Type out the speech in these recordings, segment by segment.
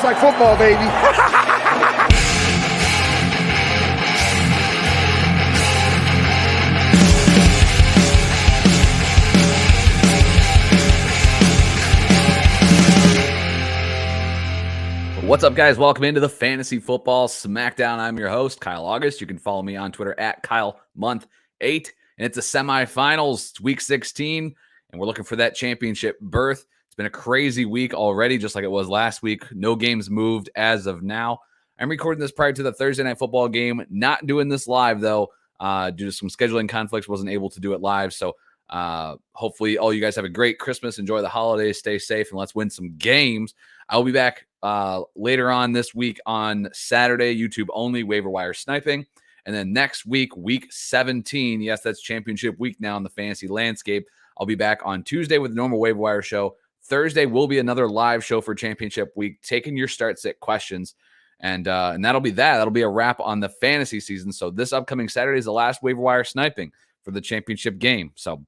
like football, baby. What's up, guys? Welcome into the Fantasy Football Smackdown. I'm your host, Kyle August. You can follow me on Twitter at KyleMonth8. And it's a semifinals, week 16, and we're looking for that championship berth. It's been a crazy week already, just like it was last week. No games moved as of now. I'm recording this prior to the Thursday Night Football game. Not doing this live, though, due to some scheduling conflicts. Wasn't able to do it live, so hopefully all you guys have a great Christmas. Enjoy the holidays. Stay safe, and let's win some games. I'll be back later on this week on Saturday, YouTube only, waiver wire sniping. And then next week, week 17, yes, that's championship week now in the fantasy landscape. I'll be back on Tuesday with a normal waiver wire show. Thursday will be another live show for championship week, taking your start sit questions. And that'll be that. That'll be a wrap on the fantasy season. So this upcoming Saturday is the last waiver wire sniping for the championship game. So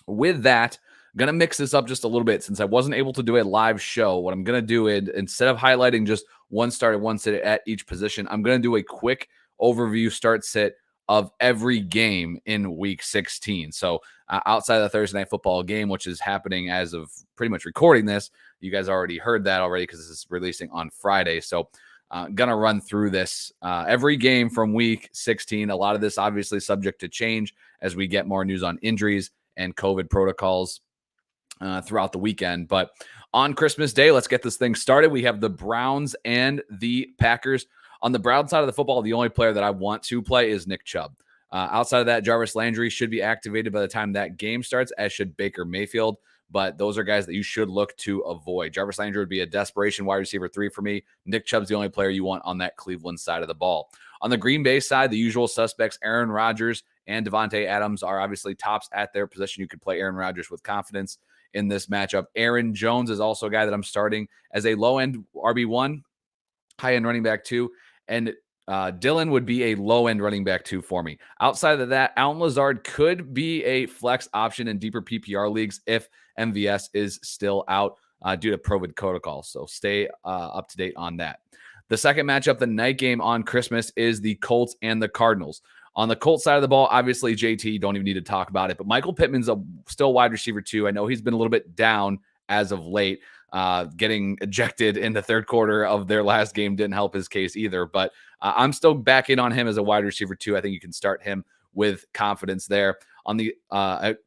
with that, I'm going to mix this up just a little bit since I wasn't able to do a live show. What I'm going to do is, instead of highlighting just one start and one sit at each position, I'm going to do a quick overview start sit of every game in week 16. So outside of the Thursday Night Football game, which is happening as of pretty much recording this, you guys already heard that already because this is releasing on Friday. So going to run through this every game from week 16. A lot of this obviously subject to change as we get more news on injuries and COVID protocols throughout the weekend. But on Christmas Day, let's get this thing started. We have the Browns and the Packers. On the Brown side of the football, the only player that I want to play is Nick Chubb. Outside of that, Jarvis Landry should be activated by the time that game starts, as should Baker Mayfield. But those are guys that you should look to avoid. Jarvis Landry would be a desperation wide receiver 3 for me. Nick Chubb's the only player you want on that Cleveland side of the ball. On the Green Bay side, the usual suspects, Aaron Rodgers and Devontae Adams, are obviously tops at their position. You could play Aaron Rodgers with confidence in this matchup. Aaron Jones is also a guy that I'm starting as a low-end RB1, high-end running back 2, and Dylan would be a low-end running back 2 for me. Outside of that, Allen Lazard could be a flex option in deeper PPR leagues if MVS is still out due to COVID protocol. So stay up to date on that. The second matchup, the night game on Christmas, is the Colts and the Cardinals. On the Colts side of the ball, obviously, JT, don't even need to talk about it, but Michael Pittman's still wide receiver 2. I know he's been a little bit down as of late. Getting ejected in the third quarter of their last game didn't help his case either, but I'm still back in on him as a wide receiver 2. I think you can start him with confidence there. On the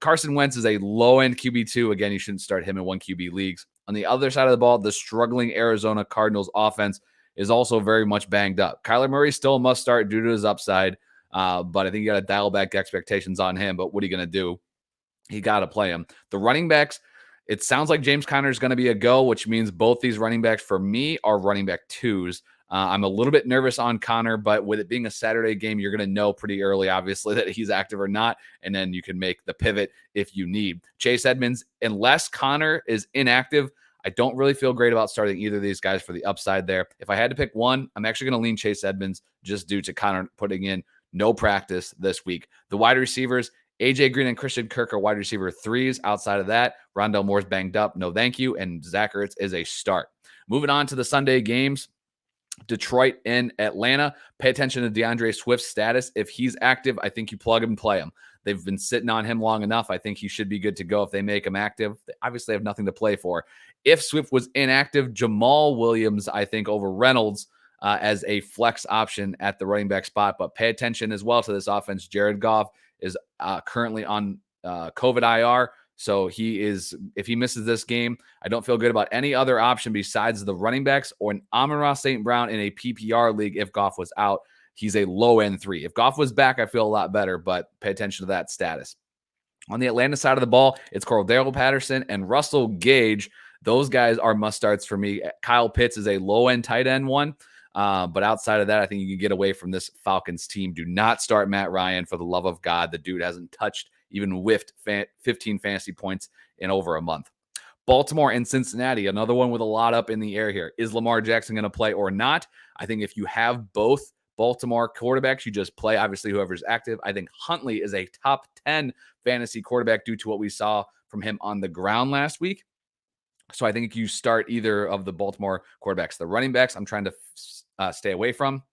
Carson Wentz is a low-end QB2. Again, you shouldn't start him in 1 QB leagues. On the other side of the ball, the struggling Arizona Cardinals offense is also very much banged up. Kyler Murray's still a must-start due to his upside. But I think you got to dial back expectations on him. But what are you going to do? You got to play him. The running backs, it sounds like James Conner is going to be a go, which means both these running backs for me are running back 2s. I'm a little bit nervous on Conner, but with it being a Saturday game, you're going to know pretty early, obviously, that he's active or not, and then you can make the pivot if you need. Chase Edmonds, unless Conner is inactive, I don't really feel great about starting either of these guys for the upside there. If I had to pick one, I'm actually going to lean Chase Edmonds just due to Conner putting in no practice this week. The wide receivers, AJ Green and Christian Kirk, are wide receiver 3s. Outside of that, Rondell Moore's banged up. No thank you. And Zach Ertz is a start. Moving on to the Sunday games, Detroit and Atlanta. Pay attention to DeAndre Swift's status. If he's active, I think you plug him and play him. They've been sitting on him long enough. I think he should be good to go if they make him active. They obviously have nothing to play for. If Swift was inactive, Jamal Williams, I think, over Reynolds as a flex option at the running back spot. But pay attention as well to this offense. Jared Goff is currently on COVID IR. So if he misses this game, I don't feel good about any other option besides the running backs or an Amon-Ra St. Brown in a PPR league. If Goff was out, he's a low end 3. If Goff was back, I feel a lot better, but pay attention to that status. On the Atlanta side of the ball, it's Cordero Patterson and Russell Gage. Those guys are must starts for me. Kyle Pitts is a low end tight end 1. But outside of that, I think you can get away from this Falcons team. Do not start Matt Ryan, for the love of God. The dude hasn't touched, even whiffed 15 fantasy points in over a month. Baltimore and Cincinnati, another one with a lot up in the air here. Is Lamar Jackson going to play or not? I think if you have both Baltimore quarterbacks, you just play, obviously, whoever's active. I think Huntley is a top 10 fantasy quarterback due to what we saw from him on the ground last week. So I think you start either of the Baltimore quarterbacks. The running backs, I'm trying to stay away from.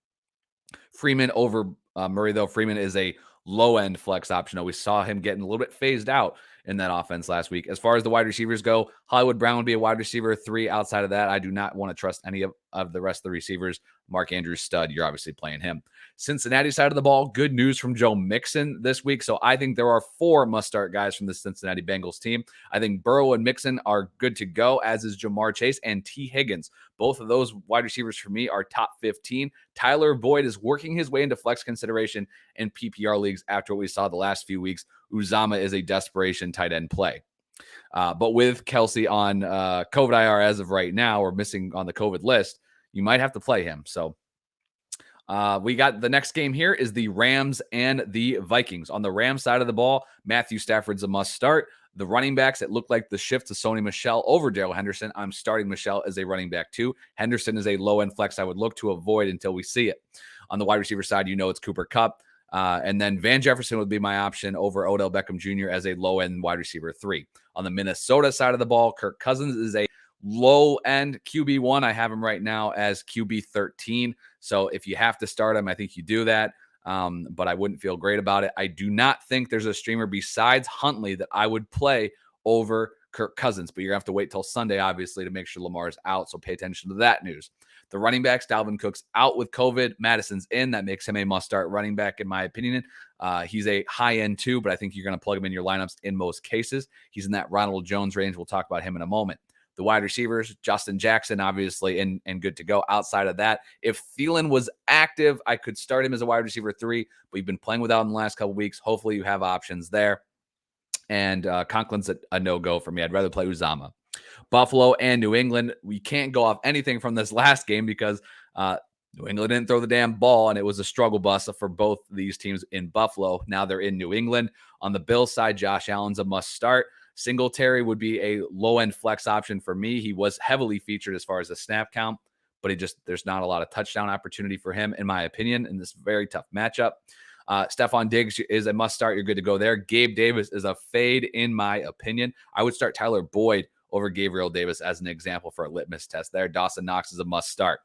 Freeman over Murray, though. Freeman is a low-end flex option. We saw him getting a little bit phased out in that offense last week. As far as the wide receivers go, Hollywood Brown would be a wide receiver 3. Outside of that, I do not want to trust any of the rest of the receivers. Mark Andrews, stud. You're obviously playing him. Cincinnati side of the ball, good news from Joe Mixon this week. So I think there are 4 must-start guys from the Cincinnati Bengals team. I think Burrow and Mixon are good to go, as is Jamar Chase and T. Higgins. Both of those wide receivers for me are top 15. Tyler Boyd is working his way into flex consideration in PPR leagues after what we saw the last few weeks. Uzama is a desperation tight end play. But with Kelsey on COVID IR as of right now, or missing on the COVID list, you might have to play him. So we got the next game here is the Rams and the Vikings. On the Rams side of the ball, Matthew Stafford's a must start. The running backs, it looked like the shift to Sony Michel over Darrell Henderson. I'm starting Michel as a running back too. Henderson is a low-end flex I would look to avoid until we see it. On the wide receiver side, it's Cooper Kupp. And then Van Jefferson would be my option over Odell Beckham Jr. as a low-end wide receiver 3. On the Minnesota side of the ball, Kirk Cousins is a low-end QB1. I have him right now as QB 13. So if you have to start him, I think you do that. But I wouldn't feel great about it. I do not think there's a streamer besides Huntley that I would play over Kirk Cousins, but you're going to have to wait till Sunday, obviously, to make sure Lamar is out. So pay attention to that news. The running backs, Dalvin Cook's out with COVID. Madison's in. That makes him a must-start running back, in my opinion. He's a high-end too, but I think you're going to plug him in your lineups in most cases. He's in that Ronald Jones range. We'll talk about him in a moment. The wide receivers, Justin Jackson, obviously, and good to go. Outside of that, if Thielen was active, I could start him as a wide receiver 3, but we've been playing without him the last couple weeks. Hopefully you have options there. And Conklin's a no-go for me. I'd rather play Uzama. Buffalo and New England, we can't go off anything from this last game because New England didn't throw the damn ball, and it was a struggle bus for both these teams in Buffalo. Now they're in New England. On the Bills side, Josh Allen's a must-start. Singletary would be a low-end flex option for me. He was heavily featured as far as the snap count, but there's not a lot of touchdown opportunity for him, in my opinion, in this very tough matchup. Stephon Diggs is a must-start. You're good to go there. Gabe Davis is a fade, in my opinion. I would start Tyler Boyd over Gabriel Davis as an example for a litmus test there. Dawson Knox is a must-start.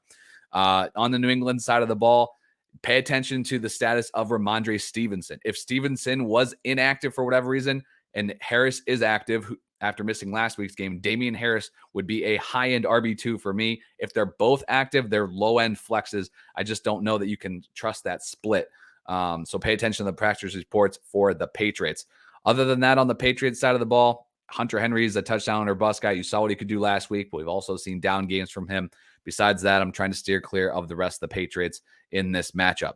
On the New England side of the ball, pay attention to the status of Ramondre Stevenson. If Stevenson was inactive for whatever reason, and Harris is active after missing last week's game, Damian Harris would be a high-end RB2 for me. If they're both active, they're low-end flexes. I just don't know that you can trust that split. So pay attention to the practice reports for the Patriots. Other than that, on the Patriots side of the ball, Hunter Henry is a touchdown or bust guy. You saw what he could do last week, but we've also seen down games from him. Besides that, I'm trying to steer clear of the rest of the Patriots in this matchup.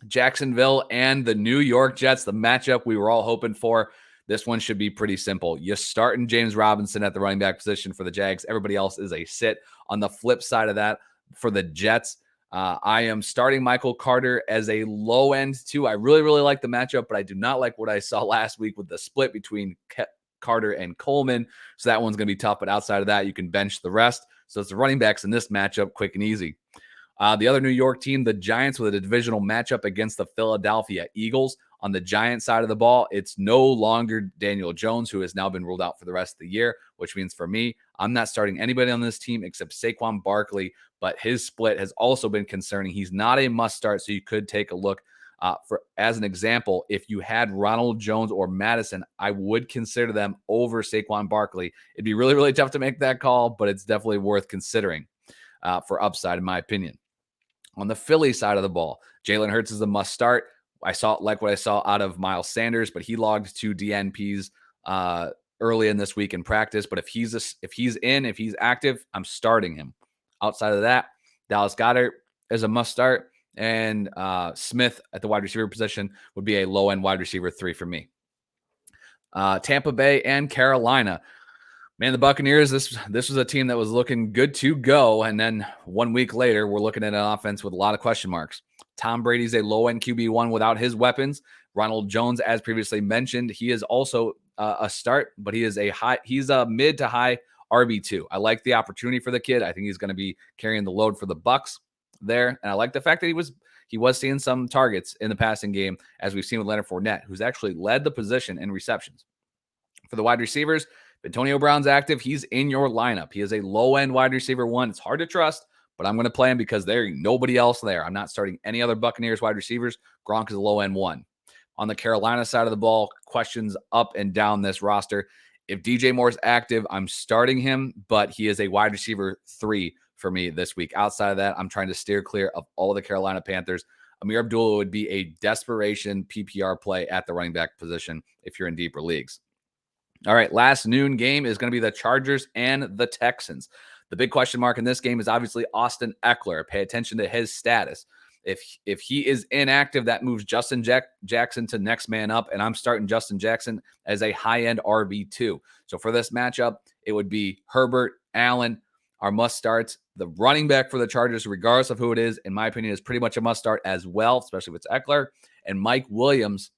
Jacksonville and the New York Jets, the matchup we were all hoping for. This one should be pretty simple. You're starting James Robinson at the running back position for the Jags. Everybody else is a sit. On the flip side of that, for the Jets, I am starting Michael Carter as a low end too. I really, really like the matchup, but I do not like what I saw last week with the split between Carter and Coleman. So that one's going to be tough. But outside of that, you can bench the rest. So it's the running backs in this matchup, quick and easy. The other New York team, the Giants, with a divisional matchup against the Philadelphia Eagles. On the Giants side of the ball, it's no longer Daniel Jones, who has now been ruled out for the rest of the year, which means for me, I'm not starting anybody on this team except Saquon Barkley, but his split has also been concerning. He's not a must-start, so you could take a look. As an example, if you had Ronald Jones or Madison, I would consider them over Saquon Barkley. It'd be really, really tough to make that call, but it's definitely worth considering for upside, in my opinion. On the Philly side of the ball, Jalen Hurts is a must-start. I saw what I saw out of Miles Sanders, but he logged 2 DNPs early in this week in practice. But if he's active, I'm starting him. Outside of that, Dallas Goedert is a must-start. And Smith at the wide receiver position would be a low-end wide receiver 3 for me. Tampa Bay and Carolina. Man, the Buccaneers, this was a team that was looking good to go. And then 1 week later, we're looking at an offense with a lot of question marks. Tom Brady's a low-end QB1 without his weapons. Ronald Jones, as previously mentioned, he is also a start, but he's a mid to high RB2. I like the opportunity for the kid. I think he's going to be carrying the load for the Bucs there. And I like the fact that he was seeing some targets in the passing game, as we've seen with Leonard Fournette, who's actually led the position in receptions. For the wide receivers, Antonio Brown's active. He's in your lineup. He is a low-end wide receiver 1. It's hard to trust, but I'm going to play him because there's nobody else there. I'm not starting any other Buccaneers wide receivers. Gronk is a low-end 1. On the Carolina side of the ball, questions up and down this roster. If DJ Moore's active, I'm starting him, but he is a wide receiver 3 for me this week. Outside of that, I'm trying to steer clear of all the Carolina Panthers. Amir Abdullah would be a desperation PPR play at the running back position if you're in deeper leagues. All right, last noon game is going to be the Chargers and the Texans. The big question mark in this game is obviously Austin Eckler. Pay attention to his status. If he is inactive, that moves Justin Jackson to next man up, and I'm starting Justin Jackson as a high-end RB2. So for this matchup, it would be Herbert, Allen, our must-starts. The running back for the Chargers, regardless of who it is, in my opinion, is pretty much a must-start as well, especially if it's Eckler. And Mike Williams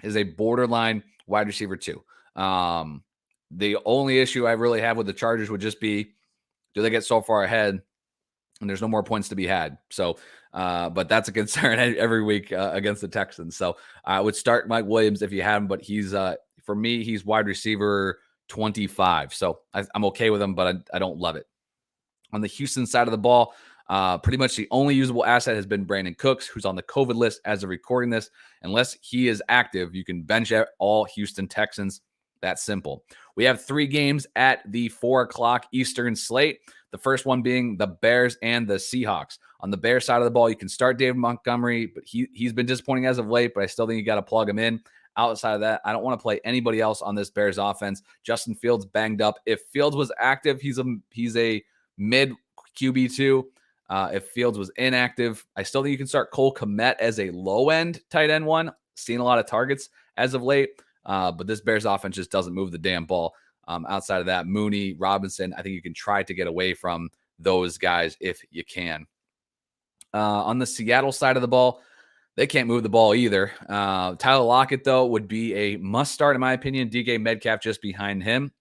is a borderline wide receiver 2. The only issue I really have with the Chargers would just be, do they get so far ahead and there's no more points to be had? So, but that's a concern every week against the Texans. So I would start Mike Williams if you have him, but he's, for me, he's wide receiver 25. So I'm okay with him, but I don't love it. On the Houston side of the ball, pretty much the only usable asset has been Brandon Cooks, who's on the COVID list as of recording this. Unless he is active, you can bench out all Houston Texans. That's simple. We have 3 games at the 4:00 Eastern slate. The first one being the Bears and the Seahawks. On the Bears side of the ball, you can start David Montgomery, but he's been disappointing as of late, but I still think you got to plug him in. Outside of that, I don't want to play anybody else on this Bears offense. Justin Fields banged up. If Fields was active, he's a mid QB2. If Fields was inactive, I still think you can start Cole Kmet as a low-end tight end 1. Seen a lot of targets as of late. But this Bears offense just doesn't move the damn ball. Outside of that, Mooney, Robinson, I think you can try to get away from those guys if you can. On the Seattle side of the ball, they can't move the ball either. Tyler Lockett, though, would be a must-start, in my opinion. DK Metcalf just behind him.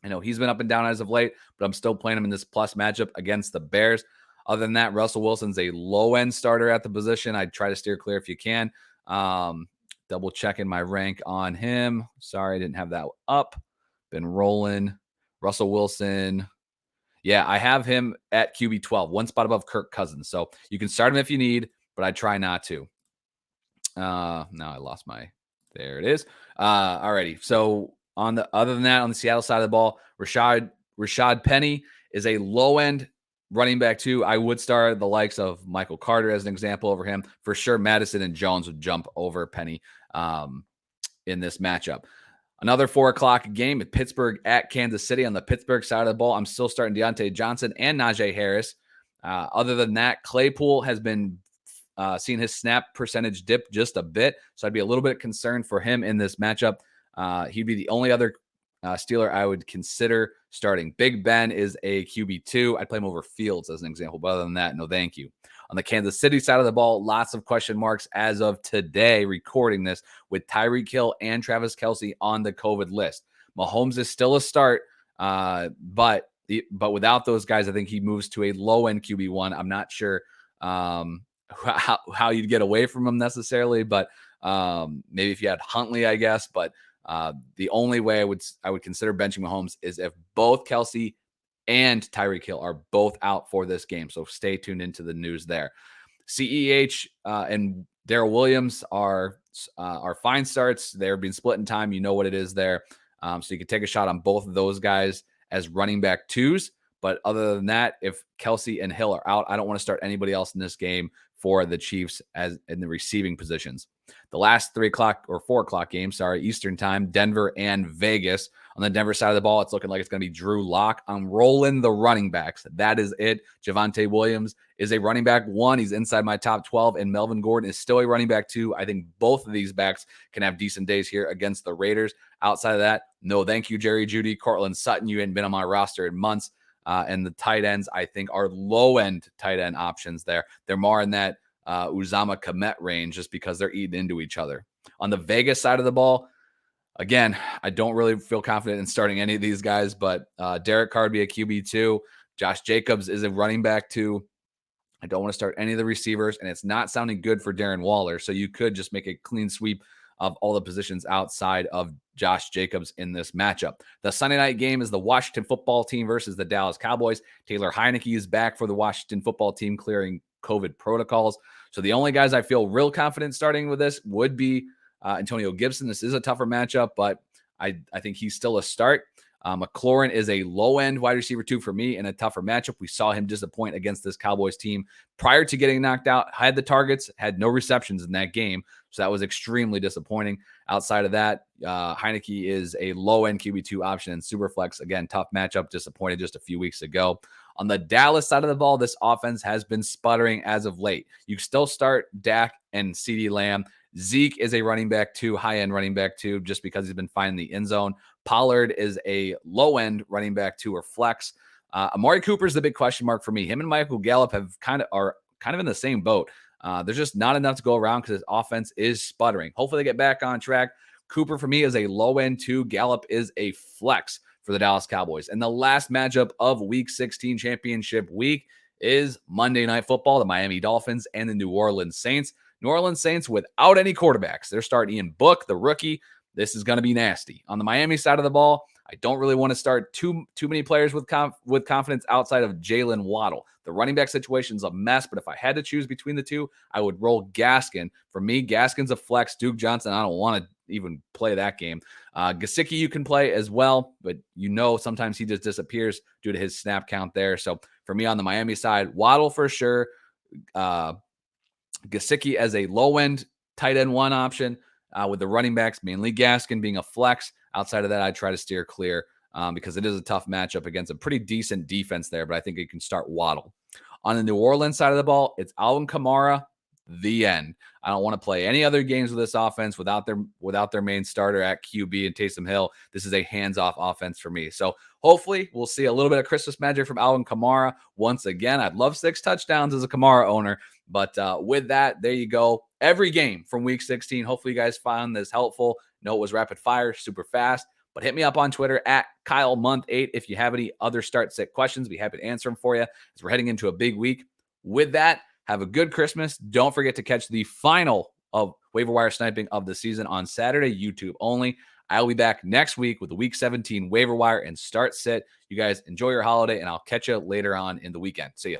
I know he's been up and down as of late, but I'm still playing him in this plus matchup against the Bears. Other than that, Russell Wilson's a low-end starter at the position. I'd try to steer clear if you can. Double checking my rank on him. Sorry, I didn't have that up. Been rolling. Russell Wilson. Yeah, I have him at QB 12, 1 spot above Kirk Cousins. So you can start him if you need, but I try not to. Now I lost my. There it is. Alrighty. So other than that, on the Seattle side of the ball, Rashad Penny is a low end running back 2. I would start the likes of Michael Carter as an example over him. For sure, Madison and Jones would jump over Penny in this matchup. Another 4:00 game at Pittsburgh at Kansas City. On the Pittsburgh side of the ball, I'm still starting Deontay Johnson and Najee Harris. Other than that, Claypool has been seeing his snap percentage dip just a bit, so I'd be a little bit concerned for him in this matchup. He'd be the only other Steeler I would consider starting. Big Ben is a QB2. I'd play him over Fields as an example, but other than that, no thank you. On the Kansas City side of the ball, lots of question marks as of today, recording this, with Tyreek Hill and Travis Kelce on the COVID list. Mahomes is still a start, but without those guys, I think he moves to a low-end QB1. I'm not sure how you'd get away from him necessarily, but maybe if you had Huntley, I guess. But the only way I would consider benching Mahomes is if both Kelce and Tyreek Hill are both out for this game. So stay tuned into the news there. CEH and Darrell Williams are fine starts. They're being split in time. You know what it is there. So you can take a shot on both of those guys as running back 2s. But other than that, if Kelce and Hill are out, I don't want to start anybody else in this game for the Chiefs as in the receiving positions. The last 3:00 or 4:00 game, Eastern time, Denver and Vegas. On the Denver side of the ball, it's looking like it's going to be Drew Lock. I'm rolling the running backs. That is it. Javonte Williams is a running back 1. He's inside my top 12, and Melvin Gordon is still a running back 2. I think both of these backs can have decent days here against the Raiders. Outside of that, no thank you, Jerry Jeudy. Cortland Sutton, you hadn't been on my roster in months. And the tight ends, I think, are low-end tight end options there. They're more in that Uzama Komet range just because they're eating into each other. On the Vegas side of the ball, again, I don't really feel confident in starting any of these guys, but Derek Carr would be a QB2. Josh Jacobs is a running back 2. I don't want to start any of the receivers, and it's not sounding good for Darren Waller, so you could just make a clean sweep of all the positions outside of Josh Jacobs in this matchup. The Sunday night game is the Washington football team versus the Dallas Cowboys. Taylor Heineke is back for the Washington football team, clearing COVID protocols. So the only guys I feel real confident starting with this would be Antonio Gibson. This is a tougher matchup, but I think he's still a start. McLaurin is a low-end wide receiver 2 for me in a tougher matchup. We saw him disappoint against this Cowboys team prior to getting knocked out, had the targets, had no receptions in that game. So that was extremely disappointing. Outside of that, Heineke is a low-end QB2 option in Superflex. Again, tough matchup, disappointed just a few weeks ago. On the Dallas side of the ball, this offense has been sputtering as of late. You still start Dak and CeeDee Lamb. Zeke is a running back 2, high-end running back 2, just because he's been finding the end zone. Pollard is a low-end running back 2 or flex. Amari Cooper is the big question mark for me. Him and Michael Gallup are kind of in the same boat. There's just not enough to go around because his offense is sputtering. Hopefully they get back on track. Cooper for me is a low-end 2. Gallup is a flex for the Dallas Cowboys. And the last matchup of Week 16 championship week is Monday Night Football, the Miami Dolphins and the New Orleans Saints. New Orleans Saints without any quarterbacks. They're starting Ian Book, the rookie. This is going to be nasty. On the Miami side of the ball, I don't really want to start too many players with confidence outside of Jalen Waddle. The running back situation is a mess, but if I had to choose between the two, I would roll Gaskin. For me, Gaskin's a flex. Duke Johnson, I don't want to even play that game. Gesicki you can play as well, but sometimes he just disappears due to his snap count there. So for me on the Miami side, Waddle for sure. Gesicki as a low-end tight end 1 option, with the running backs, mainly Gaskin being a flex. Outside of that, I try to steer clear because it is a tough matchup against a pretty decent defense there, but I think you can start Waddle. On the New Orleans side of the ball, it's Alvin Kamara, the end. I don't want to play any other games with this offense without their main starter at QB and Taysom Hill. This is a hands-off offense for me. So hopefully we'll see a little bit of Christmas magic from Alvin Kamara once again. I'd love 6 touchdowns as a Kamara owner, but with that, there you go. Every game from Week 16. Hopefully you guys found this helpful. No, it was rapid fire, super fast. But hit me up on Twitter at KyleMonth8 if you have any other start-sit questions. Be happy to answer them for you as we're heading into a big week. With that, have a good Christmas. Don't forget to catch the final of waiver wire sniping of the season on Saturday, YouTube only. I'll be back next week with the Week 17 waiver wire and start sit. You guys enjoy your holiday, and I'll catch you later on in the weekend. See ya.